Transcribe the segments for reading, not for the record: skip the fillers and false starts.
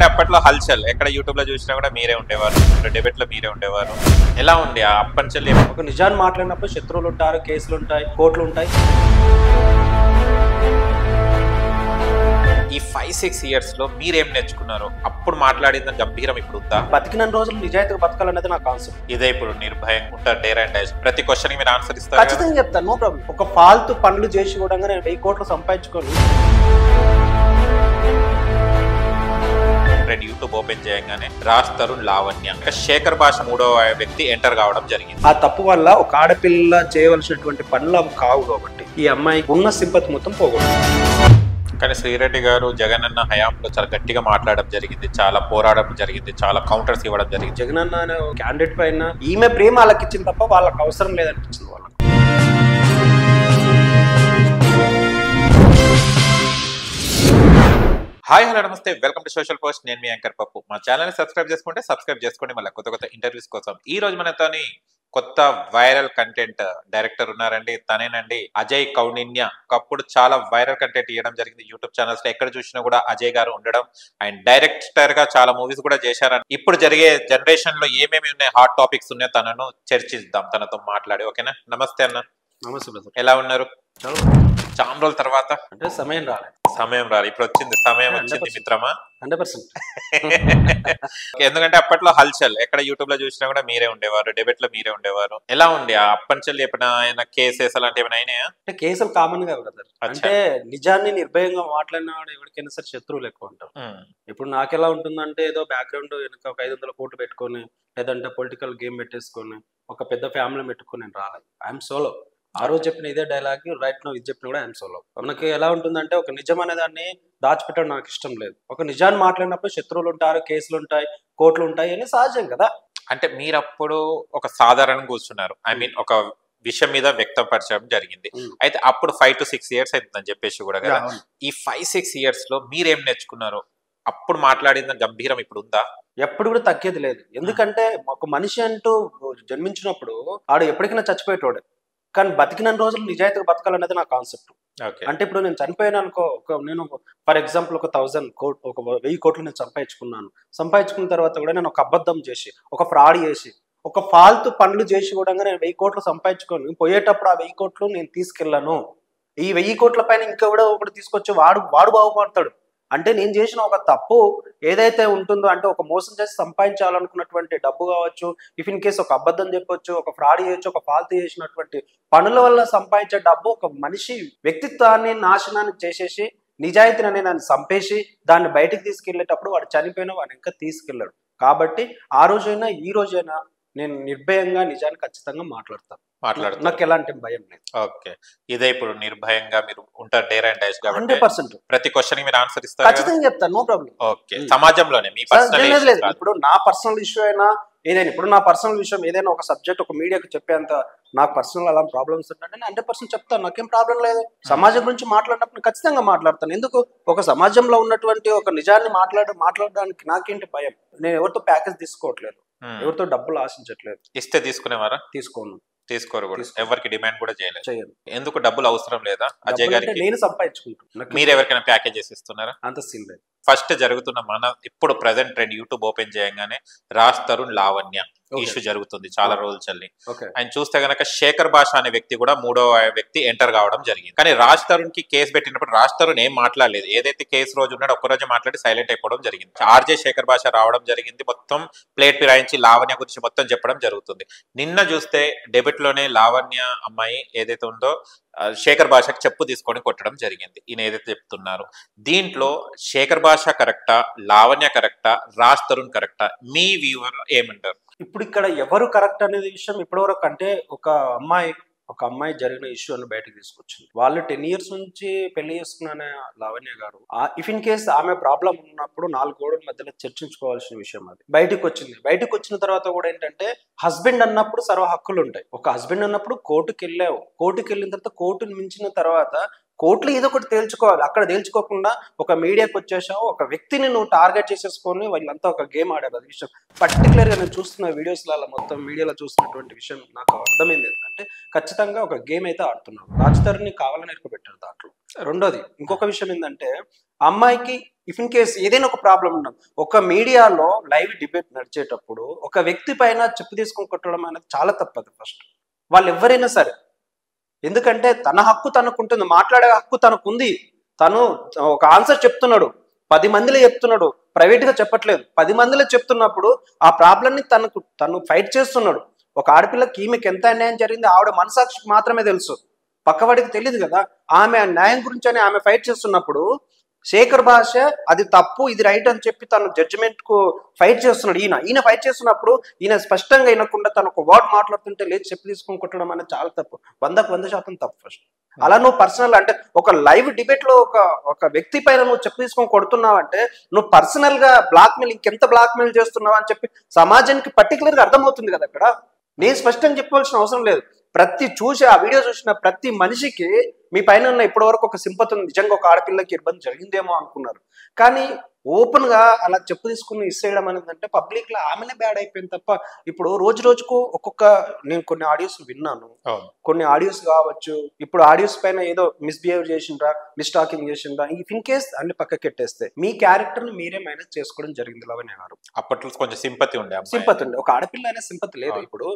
అప్పట్లో హల్చల్ ఎక్కడ యూట్యూబ్ లో చూసినా కూడా మీరే ఉండేవారు, డిబేట్ లో మీరే ఉండేవారు. ఎలా ఉంది ఆ అప్పంచల్? ఒక నిజాన్ని మాట్లాడినప్పుడు శత్రువులు ఉంటారు, కేసులు ఉంటాయి, కోర్టులు ఉంటాయి. ఈ 5-6 years లో మీరేం నేర్చుకున్నారు? అప్పుడు మాట్లాడిన గంభీరం ఇప్పుడు ఉందా? బతికిన రోజులు నిజాయితీగా బతకాలనేది నా కాన్సెప్ట్. ఇదే ఇప్పుడు నిర్భయం ఉంటారు, డేర్ అండ్ డైస్, ప్రతి క్వశ్చన్ మీరు ఆన్సర్ ఇస్తారు. ఖచ్చితంగా చెప్తాను, నో ప్రాబ్లం. ఒక ఫాల్తు పనులు చేసి కూడా నేను 1000 కోట్లు సంపాదించుకొని యూట్యూబ్ ఓపెన్ చేయగానే రాజ్ తరుణ్, లావణ్య, శేఖర్ భాష మూడవ వ్యక్తి ఎంటర్ కావడం జరిగింది. ఆ తప్పు వల్ల ఒక ఆడపిల్ల చేయవలసినటువంటి పనులు అవి కావు కాబట్టి ఈ అమ్మాయి ఉన్న సింపతి మొత్తం పోగొట్టింది. కానీ శ్రీరెడ్డి గారు జగన్ అన్న హయాంలో చాలా గట్టిగా మాట్లాడడం జరిగింది, చాలా పోరాడడం జరిగింది, చాలా కౌంటర్స్ ఇవ్వడం జరిగింది. జగన్ అన్న అనే క్యాండిడేట్ పైన ఈమె ప్రేమ వాళ్ళకి ఇచ్చింది తప్ప వాళ్ళకి అవసరం లేదనిపించింది వాళ్ళకి. హాయ్ హలో నమస్తే, వెల్కమ్ టు సోషల్ పోస్ట్. నేను మీ యాంకర్ పప్పు. మా ఛానల్ ని సబ్స్క్రైబ్ చేసుకోండి మళ్ళీ కొత్త కొత్త ఇంటర్వ్యూస్ కోసం. ఈ రోజు మనతోని కొత్త వైరల్ కంటెంట్ డైరెక్టర్ ఉన్నారండి, తనేనండి అజయ్ కౌండిన్య. ఒకప్పుడు చాలా వైరల్ కంటెంట్ ఇవ్వడం జరిగింది యూట్యూబ్ ఛానల్స్ లో, ఎక్కడ చూసినా కూడా అజయ్ గారు ఉండడం. అండ్ డైరెక్టర్ గా చాలా మూవీస్ కూడా చేశారని. ఇప్పుడు జరిగే జనరేషన్ లో ఏమేమి ఉన్నాయి, హాట్ టాపిక్స్ ఉన్నాయో తనను చర్చిద్దాం, తనతో మాట్లాడి. ఓకేనా? నమస్తే అన్న. నమస్తే బ్రదర్. ఎలా ఉన్నారు? చాలా రోజుల తర్వాత అంటే సమయం రాలేదు. ఇప్పుడు వచ్చింది సమయం, వచ్చింది మిత్రమా. 100%. ఎందుకంటే అప్పట్లో హల్చల్ ఎక్కడ యూట్యూబ్ లో చూసినా కూడా మీరే ఉండేవారు, డిబేట్ లో మీరే ఉండేవారు. ఎలా ఉంది ఆ అప్పంచల్? ఎప్పుడైనా కేసెస్ అలాంటి ఏమైనా అయినాయా? అంటే కేసులు కామన్ గా బ్రదర్. అంటే నిజాన్ని నిర్భయంగా మాట్లాడిన వాడు ఎవరికైనా సరే శత్రువులు ఎక్కువ ఉంటారు. ఇప్పుడు నాకెలా ఉంటుందంటే, ఏదో బ్యాక్గ్రౌండ్ వెనక ఒక 500 కోట్లు పెట్టుకొని, లేదంటే పొలిటికల్ గేమ్ పెట్టేసుకొని, ఒక పెద్ద ఫ్యామిలీ పెట్టుకొని నేను రాలేదు. I'm solo. ఆ రోజు చెప్పిన ఇదే డైలాగ్ రైట్ నో ఇది చెప్పిన కూడా ఐఎమ్ సోలో. మనకి ఎలా ఉంటుందంటే, ఒక నిజం అనే దాన్ని దాచిపెట్టడం నాకు ఇష్టం లేదు. ఒక నిజాన్ని మాట్లాడినప్పుడు శత్రువులు ఉంటారు, కేసులు ఉంటాయి, కోర్టులు ఉంటాయి అని సహజం కదా. అంటే మీరు అప్పుడు ఒక సాధారణంగా కూర్చున్నారు, ఐ మీన్ ఒక విషయం మీద వ్యక్తపరచడం జరిగింది. అయితే అప్పుడు 5 to 6 years అవుతుందని చెప్పేసి కూడా కదా. ఈ 5-6 years లో మీరేం నేర్చుకున్నారు? అప్పుడు మాట్లాడిన గంభీరం ఇప్పుడు ఉందా? ఎప్పుడు కూడా తగ్గేది లేదు. ఎందుకంటే ఒక మనిషి అంటూ జన్మించినప్పుడు ఆడు ఎప్పటికైనా చచ్చిపోయేటోడే. కానీ బతికిన రోజులు నిజాయితీగా బతకాలనేది నా కాన్సెప్ట్. అంటే ఇప్పుడు నేను చనిపోయాను అనుకో, నేను ఫర్ ఎగ్జాంపుల్ ఒక 1000 కోట్లు నేను సంపాదించుకున్న తర్వాత కూడా నేను ఒక అబద్ధం చేసి, ఒక ఫ్రాడ్ చేసి, ఒక ఫాల్తు పనులు చేసి కూడా నేను 1000 కోట్లు సంపాదించుకొని పోయేటప్పుడు ఆ 1000 కోట్లు నేను తీసుకెళ్ళను. ఈ 1000 కోట్ల పైన ఇంకెవడో ఒకటి తీసుకొచ్చి వాడు బాగుపడతాడు. అంటే నేను చేసిన ఒక తప్పు ఏదైతే ఉంటుందో, అంటే ఒక మోసం చేసి సంపాదించాలనుకున్నటువంటి డబ్బు కావచ్చు, ఇఫ్ ఇన్ కేసు ఒక అబద్ధం చెప్పొచ్చు, ఒక ఫ్రాడ్ చేయొచ్చు, ఒక ఫాల్తు చేసినటువంటి పనుల వల్ల సంపాదించే డబ్బు ఒక మనిషి వ్యక్తిత్వాన్ని నాశనాన్ని చేసేసి, నిజాయితీని అనే దాన్ని చంపేసి దాన్ని బయటికి తీసుకెళ్లేటప్పుడు వాడు చనిపోయినా వాడు ఇంకా తీసుకెళ్ళాడు. కాబట్టి ఆ రోజైనా ఈ రోజైనా నేను నిర్భయంగా నిజాన్ని ఖచ్చితంగా మాట్లాడతాను. నాకు ఎలాంటి భయం లేదు. ఓకే, ఇదే ఇప్పుడు నిర్భయంగా మీరు ఉంటారు, డేర్ అండ్ డైస్ కాబట్టి 100% ప్రతి క్వశ్చన్ మీరు ఆన్సర్ ఇస్తారు. ఖచ్చితంగా చెప్తాను, నో ప్రాబ్లం. ఓకే, సమాజంలోనే మీ పర్సనల్ లేదు. ఇప్పుడు నా పర్సనల్ ఇష్యూ అయినా ఏదైనా, ఇప్పుడు నా పర్సనల్ విషయం ఏదైనా ఒక సబ్జెక్ట్ ఒక మీడియాకి చెప్పేంత నాకు పర్సనల్ అలా ప్రాబ్లమ్స్ ఉంటే నేను 100% చెప్తాను, నాకేం ప్రాబ్లం లేదు. సమాజం గురించి మాట్లాడినప్పుడు ఖచ్చితంగా మాట్లాడతాను. ఎందుకు? ఒక సమాజంలో ఉన్నటువంటి ఒక నిజాన్ని మాట్లాడడానికి నాకేంటి భయం? నేను ఎవరితో ప్యాకేజ్ తీసుకోవట్లేదు, ఎవరితో డబ్బులు ఆశించట్లేదు. ఇస్తే తీసుకునేవారా? తీసుకోరు కూడా, ఎవరికి డిమాండ్ కూడా చేయలేదు. ఎందుకు? డబ్బులు అవసరం లేదా అజయ్ గారికి? నేను సంపాదించుకుంటాను. మీరు ఎవరికైనా ప్యాకేజెస్ ఇస్తున్నారా? అంత సీన్ లేదు. ఫస్ట్ జరుగుతున్న మన ఇప్పుడు ప్రెసెంట్ ట్రెండ్, యూట్యూబ్ ఓపెన్ చేయగానే రాజ్ తరుణ్, లావణ్య ఇష్యూ జరుగుతుంది చాలా రోజులు చల్లి. ఆయన చూస్తే గనక శేఖర్ భాష అనే వ్యక్తి కూడా మూడవ వ్యక్తి ఎంటర్ కావడం జరిగింది. కానీ రాజ్ తరుణ్ కి కేసు పెట్టినప్పుడు రాజ్ తరుణ్ ఏం మాట్లాడలేదు. ఏదైతే కేసు రోజు ఉన్నాడో ఒక్కరోజు మాట్లాడి సైలెంట్ అయిపోవడం జరిగింది. ఆర్జే శేఖర్ భాష రావడం జరిగింది, మొత్తం ప్లేట్ ఫిరాయించి లావణ్య గురించి మొత్తం చెప్పడం జరుగుతుంది. నిన్న చూస్తే డెబిట్ లోనే లావణ్య అమ్మాయి ఏదైతే ఉందో శేఖర్ భాషకి చెప్పు తీసుకొని కొట్టడం జరిగింది. ఈయన ఏదైతే చెప్తున్నారు, దీంట్లో శేఖర్ భాష కరెక్టా, లావణ్య కరెక్టా, రాజ్ తరుణ్ కరెక్టా? మీ వ్యూవర్ ఏమంటారు? ఇప్పుడు ఇక్కడ ఎవరు కరెక్ట్ అనేది విషయం ఇప్పటివరకు, అంటే ఒక అమ్మాయి జరిగిన ఇష్యూ అని బయటకు తీసుకొచ్చింది. వాళ్ళు 10 years నుంచి పెళ్లి చేసుకున్న లావణ్య గారు, ఇఫ్ ఇన్ కేస్ ఆమె ప్రాబ్లం ఉన్నప్పుడు 4 గోడల మధ్యలో చర్చించుకోవాల్సిన విషయం అది బయటకు వచ్చిన తర్వాత కూడా ఏంటంటే, హస్బెండ్ అన్నప్పుడు సర్వ హక్కులు ఉంటాయి. ఒక హస్బెండ్ అన్నప్పుడు కోర్టుకి వెళ్ళిన తర్వాత కోర్టుని మించిన తర్వాత కోర్టులో ఏదో ఒకటి తేల్చుకోవాలి. అక్కడ తేల్చుకోకుండా ఒక మీడియాకి వచ్చేసావు, ఒక వ్యక్తిని నువ్వు టార్గెట్ చేసేసుకొని వాళ్ళంతా ఒక గేమ్ ఆడారు. అది విషయం పర్టికులర్గా నేను చూస్తున్న వీడియోస్లలో మొత్తం మీడియాలో చూస్తున్నటువంటి విషయం నాకు అర్థమైంది ఏంటంటే, ఖచ్చితంగా ఒక గేమ్ అయితే ఆడుతున్నావు. రాజ్ తరుణ్ని కావాలని ఎరుకబెట్టారు దాంట్లో. రెండోది ఇంకొక విషయం ఏంటంటే, అమ్మాయికి ఇఫ్ ఇన్ కేస్ ఏదైనా ఒక ప్రాబ్లం ఉన్నది, ఒక మీడియాలో లైవ్ డిబేట్ నడిచేటప్పుడు ఒక వ్యక్తి పైన చెప్పు తీసుకొని కొట్టడం అనేది చాలా తప్పదు. ఫస్ట్ వాళ్ళు ఎవరైనా సరే, ఎందుకంటే తన హక్కు తనకుంటుంది, మాట్లాడే హక్కు తనకుంది. తను ఒక ఆన్సర్ చెప్తున్నాడు, 10 మందిలో చెప్తున్నాడు, ప్రైవేట్ గా చెప్పట్లేదు, 10 మందిలో చెప్తున్నప్పుడు ఆ ప్రాబ్లమ్ని తను ఫైట్ చేస్తున్నాడు. ఒక ఆడపిల్లకి ఈమెకి ఎంత అన్యాయం జరిగింది ఆవిడ మనసాక్షికి మాత్రమే తెలుసు, పక్కవాడికి తెలియదు కదా. ఆమె న్యాయం గురించి అని ఆమె ఫైట్ చేస్తున్నప్పుడు శేఖర్ భాష అది తప్పు ఇది రైట్ అని చెప్పి తను జడ్జిమెంట్ కు ఫైట్ చేస్తున్నాడు. ఈయన ఫైట్ చేస్తున్నప్పుడు ఈయన స్పష్టంగా వినకుండా తను ఒక వర్డ్ మాట్లాడుతుంటే లేదు చెప్పి తీసుకొని కొట్టడం అనేది చాలా తప్పు, 100% తప్పు. ఫస్ట్ అలా నువ్వు పర్సనల్ అంటే ఒక లైవ్ డిబేట్ లో ఒక వ్యక్తి పైన నువ్వు చెప్పు తీసుకొని కొడుతున్నావు అంటే నువ్వు పర్సనల్ గా బ్లాక్మెయిల్, ఇంకెంత బ్లాక్మెయిల్ చేస్తున్నావు అని చెప్పి సమాజానికి పర్టికులర్ గా అర్థమవుతుంది కదా. అక్కడ నేను స్పష్టంగా చెప్పవలసిన అవసరం లేదు. చూసి ఆ వీడియో చూసిన ప్రతి మనిషికి మీ పైన ఉన్న ఇప్పటి వరకు ఒక సింపతి ఉంది, నిజంగా ఒక ఆడపిల్లకి ఇబ్బంది జరిగిందేమో అనుకున్నారు. కానీ ఓపెన్ గా అలా చెప్పు తీసుకుని ఇచ్చేయడం అనేది అంటే పబ్లిక్ లో ఆమెనే బ్యాడ్ అయిపోయింది తప్ప. ఇప్పుడు రోజు రోజుకు నేను కొన్ని ఆడియోస్ విన్నాను, కొన్ని ఆడియోస్ కావచ్చు, ఇప్పుడు ఆడియోస్ పైన ఏదో మిస్బిహేవ్ చేసిండ్రా, మిస్టాకింగ్ చేసిండ్రా, ఇన్ కేస్ అన్ని పక్కకి పెట్టేస్తే మీ క్యారెక్టర్ ని మీరే మేనేజ్ చేసుకోవడం జరిగింది లావణ్య గారు. అప్పట్లో కొంచెం సింపతి ఉండే, ఒక ఆడపిల్ల అనే సింపతి లేదు. ఇప్పుడు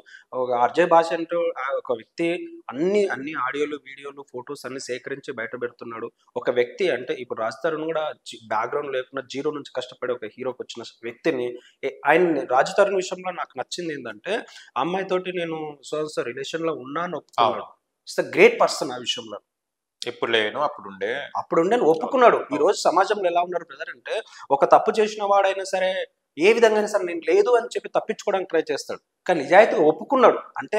ఒక ఆర్జే భాష అంటూ ఒక వ్యక్తి అన్ని ఆడియోలు, వీడియోలు, ఫొటోస్ అన్ని సేకరించి బయట పెడుతున్నాడు. ఒక వ్యక్తి అంటే ఇప్పుడు రాజతరుణ్ కూడా బ్యాక్గ్రౌండ్ లేకుండా జీరో నుంచి కష్టపడి ఒక హీరోకి వచ్చిన వ్యక్తిని ఆయన రాజతరుణ్ విషయంలో నాకు నచ్చింది ఏంటంటే అమ్మాయితోటి నేను సో రిలేషన్ లో ఉన్నాను ఒప్పుకున్నాడు. It's the great person. ఆ విషయంలో ఎప్పుడు లేను అప్పుడుండే ఒప్పుకున్నాడు. ఈ రోజు సమాజంలో ఎలా ఉన్నారు బ్రదర్ అంటే ఒక తప్పు చేసిన వాడైనా సరే ఏ విధంగా సరే నేను లేదు అని చెప్పి తప్పించుకోవడానికి ట్రై చేస్తాడు, కానీ నిజాయితీగా ఒప్పుకున్నాడు అంటే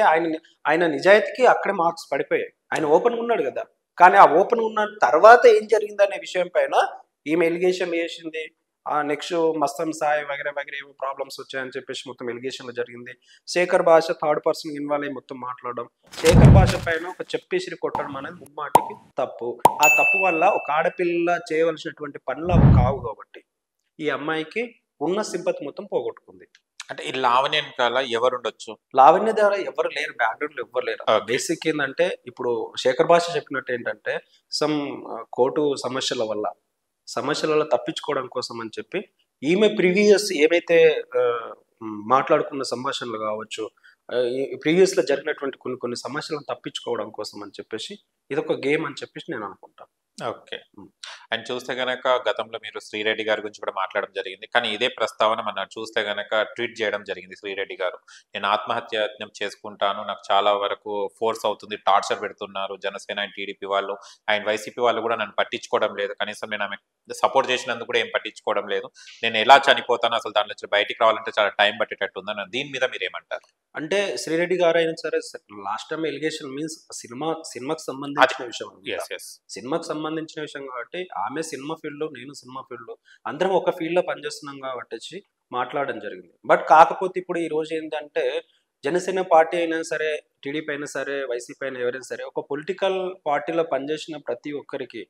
ఆయన నిజాయితీకి అక్కడే మార్క్స్ పడిపోయాయి. ఆయన ఓపెన్ ఉన్నాడు కదా. కానీ ఆ ఓపెన్ ఉన్న తర్వాత ఏం జరిగిందనే విషయం పైన ఈమె ఎలిగేషన్ వేసింది. నెక్స్ట్ మస్తన్ సాయి వగైరా ఏమో ప్రాబ్లమ్స్ వచ్చాయని చెప్పేసి మొత్తం ఎలిగేషన్లో జరిగింది. శేఖర్ భాష థర్డ్ పర్సన్ ఇన్వాల్వ్ అయ్యి మొత్తం మాట్లాడడం, శేఖర్ భాష పైన ఒక చెప్పేసిరి కొట్టడం అనేది ముమ్మాటికి తప్పు. ఆ తప్పు వల్ల ఒక ఆడపిల్ల చేయవలసినటువంటి పనులు అవి కావు కాబట్టి ఈ అమ్మాయికి ఉన్న సింపతి మొత్తం పోగొట్టుకుంది. అంటే ఈ లావణ్య వెనకాల ఎవరు ఉండొచ్చు? లావణ్య ద్వారా ఎవరు లేరు, బ్యాక్గ్రౌండ్ లో ఎవరు లేరు. బేసిక్ ఏంటంటే ఇప్పుడు శేఖర్ భాష చెప్పినట్టు ఏంటంటే కోర్టు సమస్యల తప్పించుకోవడం కోసం అని చెప్పి ఈమె ప్రీవియస్ ఏమైతే మాట్లాడుకున్న సంభాషణలు కావచ్చు, ప్రీవియస్ లో జరిగినటువంటి కొన్ని సమస్యలను తప్పించుకోవడం కోసం అని చెప్పేసి ఇదొక గేమ్ అని చెప్పేసి నేను అనుకుంటాను. ఓకే. అండ్ చూస్తే గనక గతంలో మీరు శ్రీరెడ్డి గారి గురించి కూడా మాట్లాడడం జరిగింది, కానీ ఇదే ప్రస్తావన మనం చూస్తే గనక ట్వీట్ చేయడం జరిగింది శ్రీరెడ్డి గారు. నేను ఆత్మహత్యాయత్నం చేసుకుంటాను, నాకు చాలా వరకు ఫోర్స్ అవుతుంది, టార్చర్ పెడుతున్నారు జనసేన అండ్ టీడీపీ వాళ్ళు, అండ్ వైసీపీ వాళ్ళు కూడా నన్ను పట్టించుకోవడం లేదు, కనీసం నేను ఆమె సపోర్ట్ చేసినందుకు కూడా ఏం పట్టించుకోవడం లేదు, నేను ఎలా చనిపోతాను అసలు దాంట్లో నుంచి బయటికి రావాలంటే చాలా టైం పట్టేటట్టు ఉందని. దీని మీద మీరు ఏమంటారు? అంటే శ్రీరెడ్డి గారు అయినా సరే లాస్ట్ టైం ఎలిగేషన్ మీన్స్ సినిమాకి సంబంధించిన విషయం, సినిమాకి సంబంధించిన విషయం కాబట్టి ఆమె సినిమా ఫీల్డ్, నేను సినిమా ఫీల్డ్, అందరం ఒక ఫీల్డ్ లో పనిచేస్తున్నాం కాబట్టి మాట్లాడడం జరిగింది. బట్ కాకపోతే ఇప్పుడు ఈ రోజు ఏంటంటే జనసేన పార్టీ అయినా సరే, టీడీపీ అయినా సరే, వైసీపీ అయినా ఎవరైనా సరే, ఒక పొలిటికల్ పార్టీలో పనిచేసిన ప్రతి ఒక్కరికి,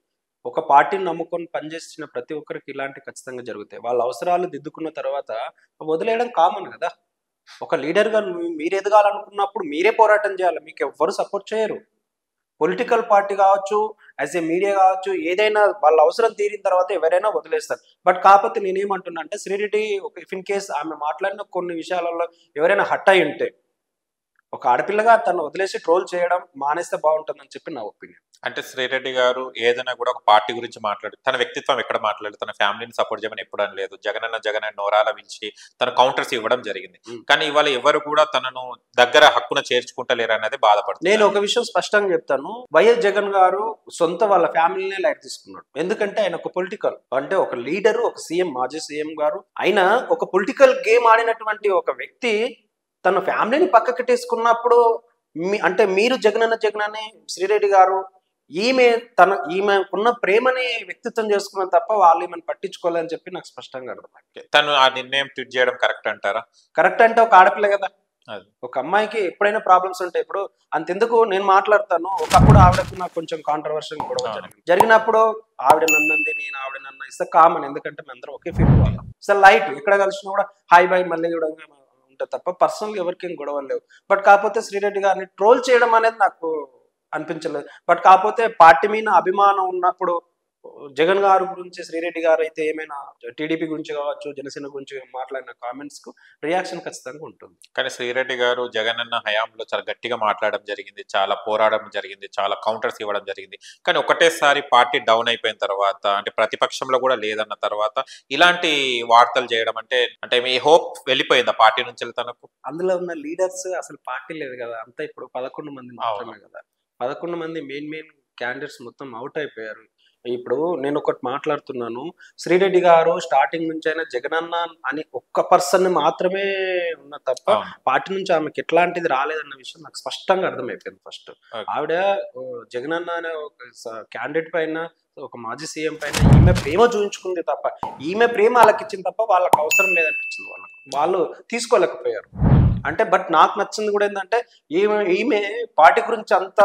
ఒక పార్టీని నమ్ముకొని పనిచేసిన ప్రతి ఒక్కరికి ఇలాంటి ఖచ్చితంగా జరుగుతాయి. వాళ్ళ అవసరాలు దిద్దుకున్న తర్వాత వదిలేయడం కామన్ కదా. ఒక లీడర్గా మీరు ఎదగాలనుకున్నప్పుడు మీరే పోరాటం చేయాలి, మీకు ఎవ్వరు సపోర్ట్ చేయరు. పొలిటికల్ పార్టీ కావచ్చు, యాజ్ ఏ మీడియా కావచ్చు, ఏదైనా వాళ్ళ అవసరం తీరిన తర్వాత ఎవరైనా వదిలేస్తారు. బట్ కాకపోతే నేనేమంటున్నా అంటే శ్రీరెడ్డి ఇఫ్ ఇన్ కేస్ ఆమె మాట్లాడిన కొన్ని విషయాలలో ఎవరైనా హట్ అయి ఉంటే ఒక ఆడపిల్లగా తను వదిలేసి ట్రోల్ చేయడం మానేస్తే బాగుంటుందని చెప్పి నా ఒపీనియన్. అంటే శ్రీరెడ్డి గారు ఏదైనా కూడా ఒక పార్టీ గురించి మాట్లాడు, తన వ్యక్తిత్వం ఎక్కడ మాట్లాడు, తన ఫ్యామిలీని సపోర్ట్ చేయమని ఎప్పుడు అనలేదు. జగన్ నోరాల పిలిచి తన కౌంటర్స్ ఇవ్వడం జరిగింది, కానీ ఇవాళ ఎవరు కూడా తనను దగ్గర హక్కున చేర్చుకుంటలేరు అనేది బాధపడుతుంది. నేను ఒక విషయం స్పష్టంగా చెప్తాను, వైఎస్ జగన్ గారు సొంత వాళ్ళ ఫ్యామిలీనే లైట్ తీసుకున్నాడు. ఎందుకంటే ఆయన ఒక పొలిటికల్ అంటే ఒక లీడరు, ఒక సీఎం, మాజీ సీఎం గారు, ఆయన ఒక పొలిటికల్ గేమ్ ఆడినటువంటి ఒక వ్యక్తి తన ఫ్యామిలీని పక్కకెట్టేసుకున్నప్పుడు అంటే మీరు జగన్ అనే శ్రీరెడ్డి గారు ఈమెకున్న ప్రేమని వ్యక్తిత్వం చేసుకున్నాను తప్ప వాళ్ళు ఈమెను పట్టించుకోవాలని చెప్పి నాకు స్పష్టంగా అర్థం. తను ఆ నిర్ణయం ట్వీట్ చేయడం కరెక్ట్ అంటారా? కరెక్ట్ అంటే ఒక ఆడపిల్ల కదా, ఒక అమ్మాయికి ఎప్పుడైనా ప్రాబ్లమ్స్ ఉంటాయి. ఇప్పుడు అంతెందుకు నేను మాట్లాడతాను, ఒకప్పుడు ఆవిడకు నాకు కొంచెం కాంట్రవర్షియల్ గొడవ జరిగినప్పుడు ఆవిడ నన్నంది, నేను ఆవిడ నన్న ఇస్తే కామన్, ఎందుకంటే మేము అందరం ఒకే ఫీల్డ్ వాళ్ళం. సార్ లైట్ ఎక్కడ కలిసినా కూడా హాయ్ బాయ్ మళ్ళీ కూడా ఉంటుంది తప్ప పర్సనల్ ఎవరికి ఏం గొడవలు లేవు. బట్ కాకపోతే శ్రీరెడ్డి గారిని ట్రోల్ చేయడం అనేది నాకు అనిపించలేదు. బట్ కాకపోతే పార్టీ మీద అభిమానం ఉన్నప్పుడు జగన్ గారు గురించి శ్రీరెడ్డి గారు అయితే ఏమైనా టీడీపీ గురించి కావచ్చు, జనసేన గురించి మాట్లాడిన కామెంట్స్ కు రియాక్షన్ ఖచ్చితంగా ఉంటుంది. కానీ శ్రీరెడ్డి గారు జగన్ అన్న హయాంలో చాలా గట్టిగా మాట్లాడడం జరిగింది, చాలా పోరాడడం జరిగింది, చాలా కౌంటర్స్ ఇవ్వడం జరిగింది. కానీ ఒకటేసారి పార్టీ డౌన్ అయిపోయిన తర్వాత, అంటే ప్రతిపక్షంలో కూడా లేదన్న తర్వాత ఇలాంటి వార్తలు చేయడం అంటే మీ హోప్ వెళ్ళిపోయిందా పార్టీ నుంచి తనకు? అందులో ఉన్న లీడర్స్ అసలు పార్టీ లేదు కదా, అంతా ఇప్పుడు 11 మంది మాత్రమే కదా. 11 మంది మెయిన్ క్యాండిడేట్స్ మొత్తం అవుట్ అయిపోయారు. ఇప్పుడు నేను ఒకటి మాట్లాడుతున్నాను, శ్రీరెడ్డి గారు స్టార్టింగ్ నుంచి అయినా జగనన్న అని ఒక్క పర్సన్ మాత్రమే ఉన్న తప్ప పార్టీ నుంచి ఆమెకి ఎట్లాంటిది రాలేదన్న విషయం నాకు స్పష్టంగా అర్థమైపోయింది. ఫస్ట్ ఆవిడ జగనన్న అనే ఒక క్యాండిడేట్ పైన, ఒక మాజీ సీఎం పైన ఈమె ప్రేమ చూపించుకుంది తప్ప, ఈమె ప్రేమ వాళ్ళకి ఇచ్చింది తప్ప వాళ్ళకి అవసరం లేదనిపించింది. వాళ్ళు తీసుకోలేకపోయారు. అంటే బట్ నాకు నచ్చింది కూడా ఏంటంటే ఈమె పార్టీ గురించి అంత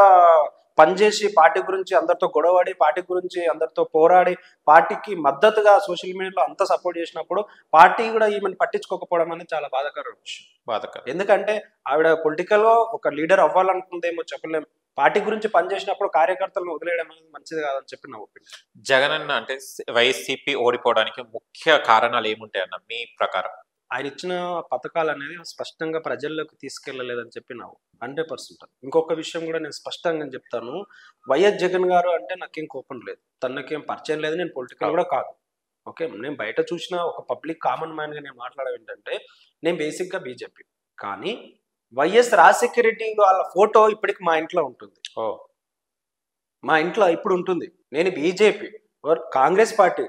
పనిచేసి, పార్టీ గురించి అందరితో గొడవడి, పార్టీ గురించి అందరితో పోరాడి, పార్టీకి మద్దతుగా సోషల్ మీడియాలో అంత సపోర్ట్ చేసినప్పుడు పార్టీ కూడా ఈమెను పట్టించుకోకపోవడం అనేది చాలా బాధాకరం విషయం. ఎందుకంటే ఆవిడ పొలిటికల్ గా ఒక లీడర్ అవ్వాలనుకుందేమో చెప్పలేము, పార్టీ గురించి పనిచేసినప్పుడు కార్యకర్తలను వదిలేయడం అనేది మంచిది కాదని చెప్పి నా ఒపీనియన్. జగన్ అన్న అంటే వైసీపీ ఓడిపోవడానికి ముఖ్య కారణాలు ఏముంటాయి అన్న మీ ప్రకారం? ఆయన ఇచ్చిన పథకాలు అనేది స్పష్టంగా ప్రజల్లోకి తీసుకెళ్లలేదని చెప్పి నా 100%. ఇంకొక విషయం కూడా నేను స్పష్టంగా చెప్తాను, వైఎస్ జగన్ గారు అంటే నాకేం కోపం లేదు, తనకేం పరిచయం లేదు, నేను పొలిటికల్ కూడా కాదు. ఓకే, నేను బయట చూసిన ఒక పబ్లిక్ కామన్ మ్యాన్ గా నేను మాట్లాడడం ఏంటంటే, నేను బేసిక్ గా బీజేపీ, కానీ వైఎస్ రాజశేఖర రెడ్డి వాళ్ళ ఫోటో ఇప్పటికి మా ఇంట్లో ఉంటుంది. మా ఇంట్లో ఇప్పుడు ఉంటుంది. నేను బీజేపీ కాంగ్రెస్ పార్టీ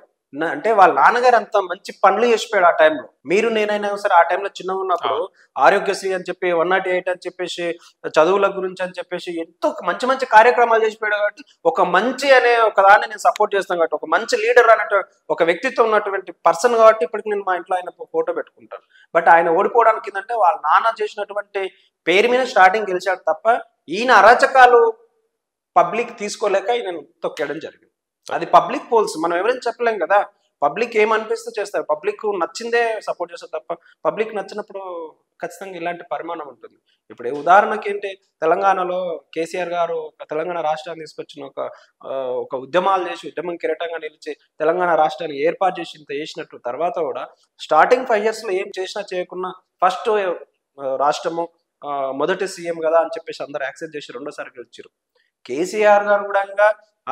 అంటే వాళ్ళ నాన్నగారు అంత మంచి పనులు చేసిపోయాడు ఆ టైంలో. మీరు నేనైనా సరే ఆ టైంలో చిన్నగా ఉన్నప్పుడు ఆరోగ్యశ్రీ అని చెప్పి, 108 అని చెప్పేసి, చదువుల గురించి అని చెప్పేసి ఎంతో మంచి కార్యక్రమాలు చేసిపోయాడు. కాబట్టి ఒక మంచి అనే ఒక దాన్ని నేను సపోర్ట్ చేస్తాను కాబట్టి, ఒక మంచి లీడర్ అన్నట్టు ఒక వ్యక్తిత్వం ఉన్నటువంటి పర్సన్ కాబట్టి ఇప్పటికి నేను మా ఇంట్లో ఆయన ఫోటో పెట్టుకుంటాను. బట్ ఆయన ఓడిపోవడానికి ఏంటంటే వాళ్ళ నాన్న చేసినటువంటి పేరు మీద స్టార్టింగ్ గెలిచాడు తప్ప, ఈయన అరాచకాలు పబ్లిక్ తీసుకోలేక ఈయన తొక్కేయడం జరిగింది. అది పబ్లిక్ పోల్స్, మనం ఎవరైనా చెప్పలేం కదా. పబ్లిక్ ఏమనిపిస్తే చేస్తారు, పబ్లిక్ నచ్చిందే సపోర్ట్ చేస్తారు తప్ప, పబ్లిక్ నచ్చినప్పుడు ఖచ్చితంగా ఇలాంటి పరిమాణం ఉంటుంది. ఇప్పుడు ఉదాహరణకి ఏంటి, తెలంగాణలో కేసీఆర్ గారు తెలంగాణ రాష్ట్రాన్ని తీసుకొచ్చిన ఒక ఉద్యమాలు చేసి, ఉద్యమం కిరీటంగా నిలిచి తెలంగాణ రాష్ట్రాన్ని ఏర్పాటు చేసి ఇంత చేసినట్టు తర్వాత కూడా స్టార్టింగ్ 5 years లో ఏం చేసినా చేయకున్నా ఫస్ట్ రాష్ట్రము మొదటి సీఎం కదా అని చెప్పేసి అందరు యాక్సెప్ట్ చేసి రెండోసారి గెలిచారు. కేసీఆర్ గారు కూడా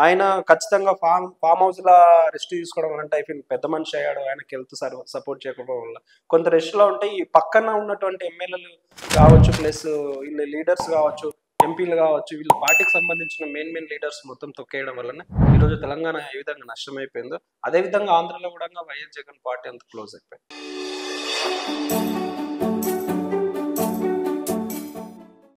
ఆయన ఖచ్చితంగా ఫామ్ హౌస్ లా రెస్ట్ తీసుకోవడం అంటే అయిపోయింది, పెద్ద మనిషి అయ్యాడు, ఆయనకి హెల్త్ సపోర్ట్ చేయకపోవడం వల్ల కొంత రెస్ట్ లో ఉంటే, ఈ పక్కన ఉన్నటువంటి ఎమ్మెల్యేలు కావచ్చు, ప్లస్ వీళ్ళ లీడర్స్ కావచ్చు, ఎంపీలు కావచ్చు, వీళ్ళ పార్టీకి సంబంధించిన మెయిన్ లీడర్స్ మొత్తం తొక్కేయడం వలన ఈరోజు తెలంగాణ ఏ విధంగా నష్టమైపోయిందో, అదే విధంగా ఆంధ్రలో కూడా వైఎస్ జగన్ పార్టీ అంత క్లోజ్ అయిపోయింది.